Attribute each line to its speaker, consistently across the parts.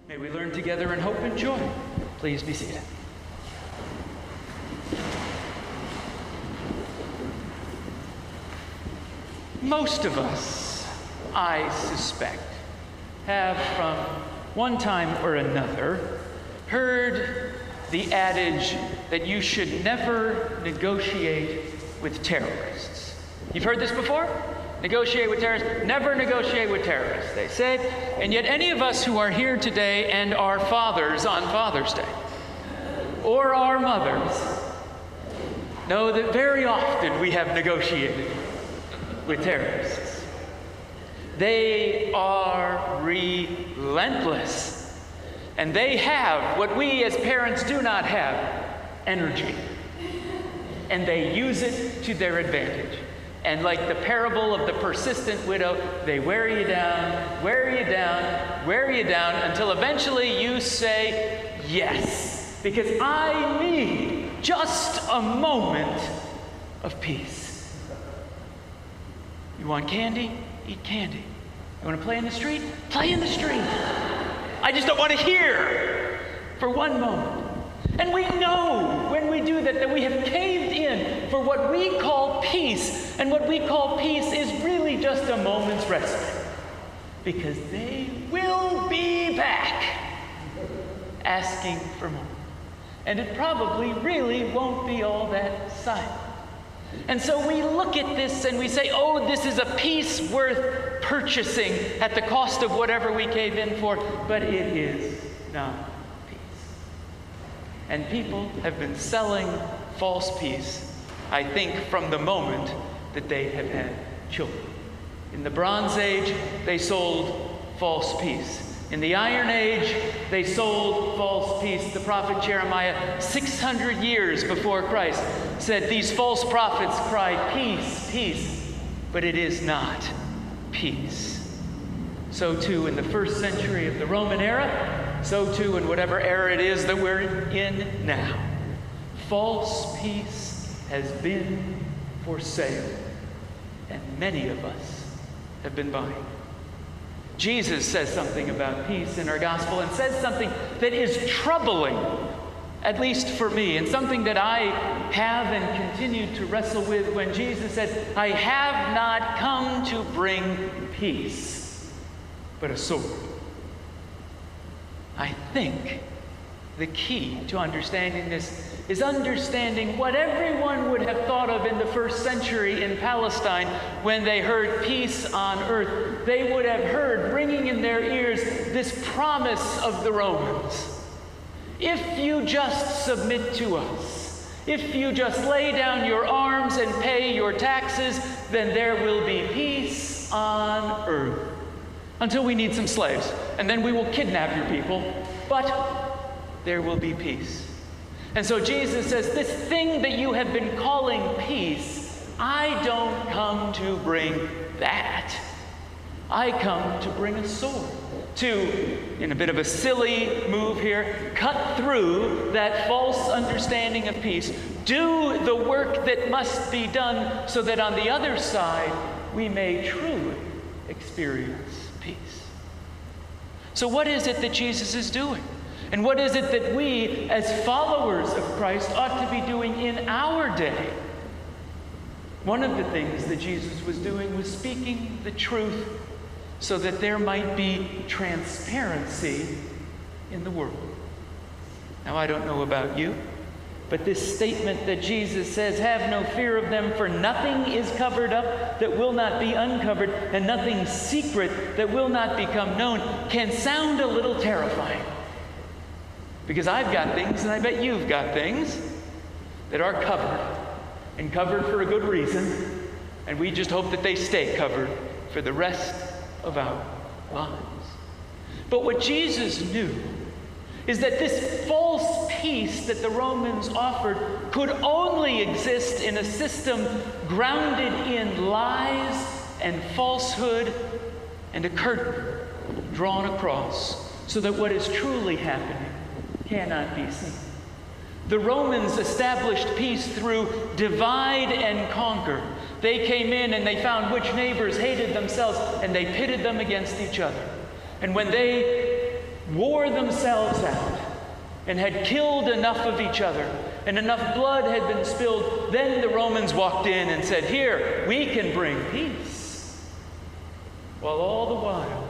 Speaker 1: May we learn together in hope and joy. Please be seated. Most of us, I suspect, have from one time or another heard the adage that you should never negotiate with terrorists. You've heard this before? Negotiate with terrorists. Never negotiate with terrorists, they say. And yet any of us who are here today and are fathers on Father's Day, or our mothers, know that very often we have negotiated with terrorists. They are relentless. And they have what we as parents do not have, energy. And they use it to their advantage. And like the parable of the persistent widow, they wear you down, wear you down, wear you down, until eventually you say yes, because I need just a moment of peace. You want candy? Eat candy. You want to play in the street? Play in the street. I just don't want to hear for one moment. And we know when we do that, that we have caved in for what we call peace. And what we call peace is really just a moment's respite. Because they will be back asking for more. And it probably really won't be all that silent. And so we look at this and we say, oh, this is a peace worth purchasing at the cost of whatever we cave in for. But it is not. And people have been selling false peace, I think, from the moment that they have had children. In the Bronze Age, they sold false peace. In the Iron Age, they sold false peace. The prophet Jeremiah, 600 years before Christ, said these false prophets cried, peace, peace, but it is not peace. So too in the first century of the Roman era, so too in whatever era it is that we're in now. False peace has been for sale, and many of us have been buying. Jesus says something about peace in our gospel, and says something that is troubling, at least for me, and something that I have and continue to wrestle with when Jesus said, I have not come to bring peace, but a sword. I think the key to understanding this is understanding what everyone would have thought of in the first century in Palestine when they heard peace on earth. They would have heard, ringing in their ears, this promise of the Romans. If you just submit to us, if you just lay down your arms and pay your taxes, then there will be peace on earth. Until we need some slaves, and then we will kidnap your people, but there will be peace. And so Jesus says, this thing that you have been calling peace, I don't come to bring that. I come to bring a sword. To, in a bit of a silly move here, cut through that false understanding of peace. Do the work that must be done so that on the other side, we may truly experience peace. So what is it that Jesus is doing? And what is it that we, as followers of Christ, ought to be doing in our day? One of the things that Jesus was doing was speaking the truth so that there might be transparency in the world. Now, I don't know about you, but this statement that Jesus says, have no fear of them, for nothing is covered up that will not be uncovered, and nothing secret that will not become known, can sound a little terrifying. Because I've got things, and I bet you've got things, that are covered, and covered for a good reason, and we just hope that they stay covered for the rest of our lives. But what Jesus knew is that this false peace that the Romans offered could only exist in a system grounded in lies and falsehood and a curtain drawn across so that what is truly happening cannot be seen. The Romans established peace through divide and conquer. They came in and they found which neighbors hated themselves, and they pitted them against each other. And when they wore themselves out and had killed enough of each other and enough blood had been spilled, then the Romans walked in and said, "Here, we can bring peace." While all the while,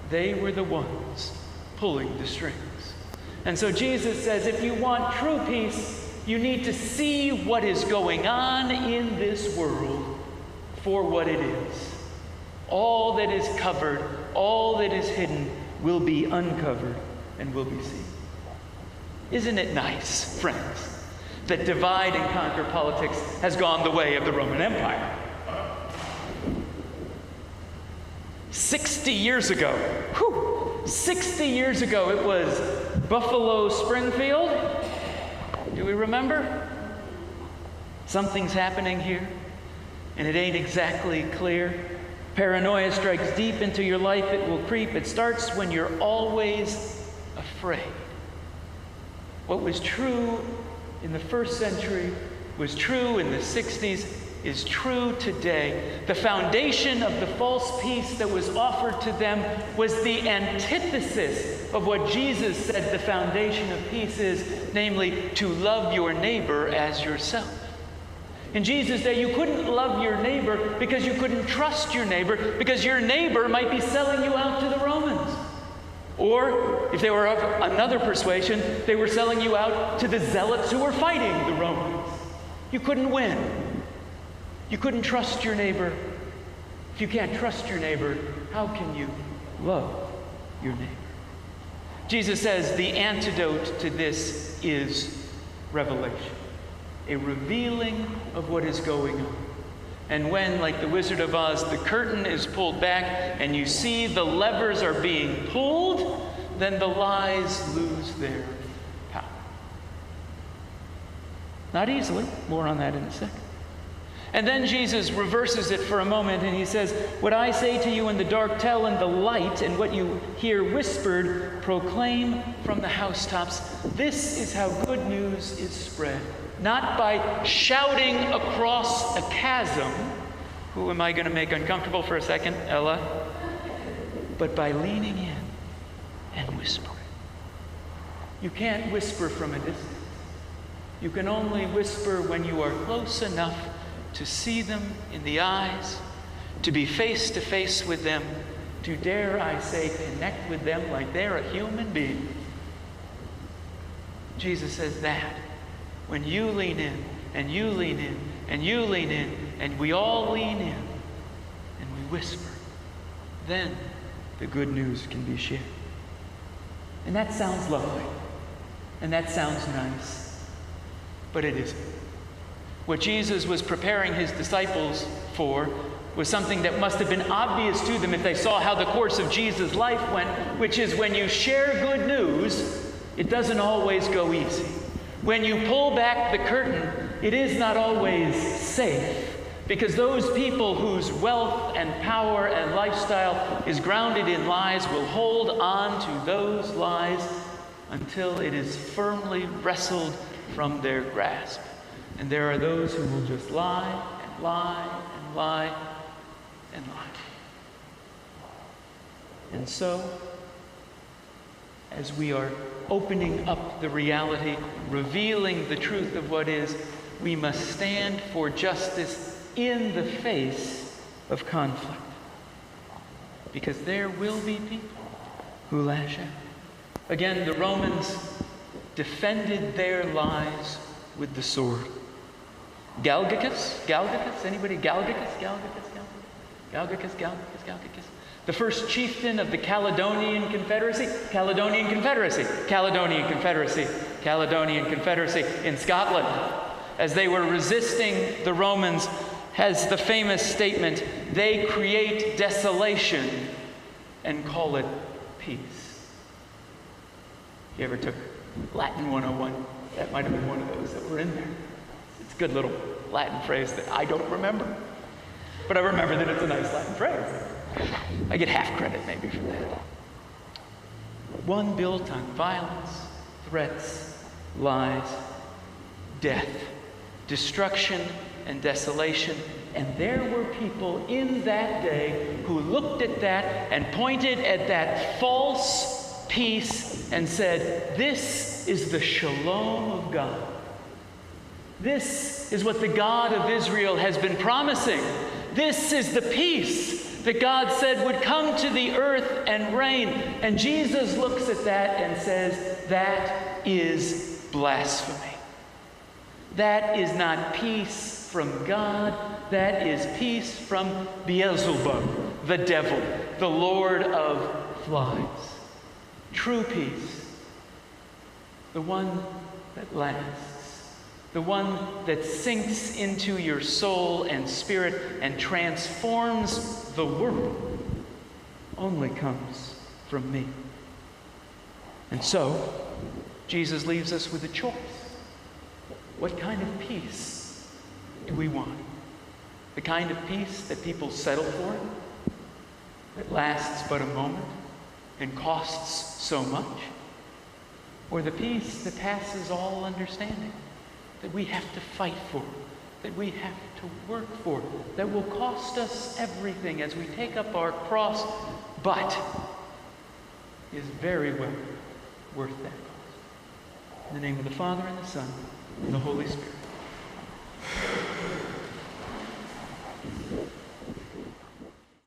Speaker 1: they were the ones pulling the strings. And so Jesus says, if you want true peace, you need to see what is going on in this world for what it is. All that is covered, all that is hidden will be uncovered and will be seen. Isn't it nice, friends, that divide and conquer politics has gone the way of the Roman Empire? 60 years ago, 60 years ago, it was Buffalo Springfield. Do we remember? Something's happening here, and it ain't exactly clear. Paranoia strikes deep into your life. It will creep. It starts when you're always afraid. What was true in the first century was true in the 60s, is true today. The foundation of the false peace that was offered to them was the antithesis of what Jesus said the foundation of peace is, namely to love your neighbor as yourself. In Jesus' day, you couldn't love your neighbor because you couldn't trust your neighbor, because your neighbor might be selling you out to the Romans. Or, if they were of another persuasion, they were selling you out to the zealots who were fighting the Romans. You couldn't win. You couldn't trust your neighbor. If you can't trust your neighbor, how can you love your neighbor? Jesus says the antidote to this is revelation, a revealing of what is going on. And when, like the Wizard of Oz, the curtain is pulled back and you see the levers are being pulled, then the lies lose their power. Not easily. More on that in a second. And then Jesus reverses it for a moment and he says, what I say to you in the dark, tell in the light, and what you hear whispered, proclaim from the housetops. This is how good news is spread. Not by shouting across a chasm. Who am I going to make uncomfortable for a second, Ella? But by leaning in and whispering. You can't whisper from a distance. You can only whisper when you are close enough to see them in the eyes, to be face to face with them, to dare I say connect with them like they're a human being. Jesus says that when you lean in, and you lean in, and you lean in, and we all lean in, and we whisper, then the good news can be shared. And that sounds lovely, and that sounds nice, but it isn't. What Jesus was preparing his disciples for was something that must have been obvious to them if they saw how the course of Jesus' life went, which is when you share good news, it doesn't always go easy. When you pull back the curtain, it is not always safe, because those people whose wealth and power and lifestyle is grounded in lies will hold on to those lies until it is firmly wrestled from their grasp. And there are those who will just lie and lie and lie and lie. And so, as we are opening up the reality, revealing the truth of what is, we must stand for justice in the face of conflict. Because there will be people who lash out. Again, the Romans defended their lies with the sword. Galgacus? Anybody? Galgacus? The first chieftain of the Caledonian Confederacy in Scotland, as they were resisting the Romans, has the famous statement, they create desolation and call it peace. You ever took Latin 101? That might have been one of those that were in there. It's a good little Latin phrase that I don't remember. But I remember that it's a nice Latin phrase. I get half credit maybe for that. One built on violence, threats, lies, death, destruction, and desolation. And there were people in that day who looked at that and pointed at that false peace and said, this is the shalom of God. This is what the God of Israel has been promising. This is the peace that God said would come to the earth and reign. And Jesus looks at that and says, that is blasphemy. That is not peace from God. That is peace from Beelzebub, the devil, the Lord of flies. True peace, the one that lasts, the one that sinks into your soul and spirit and transforms the world, only comes from me. And so, Jesus leaves us with a choice. What kind of peace do we want? The kind of peace that people settle for, that lasts but a moment and costs so much? Or the peace that passes all understanding, that we have to fight for, that we have to work for, that will cost us everything as we take up our cross, but is very well worth that cost. In the name of the Father, and the Son, and the Holy Spirit.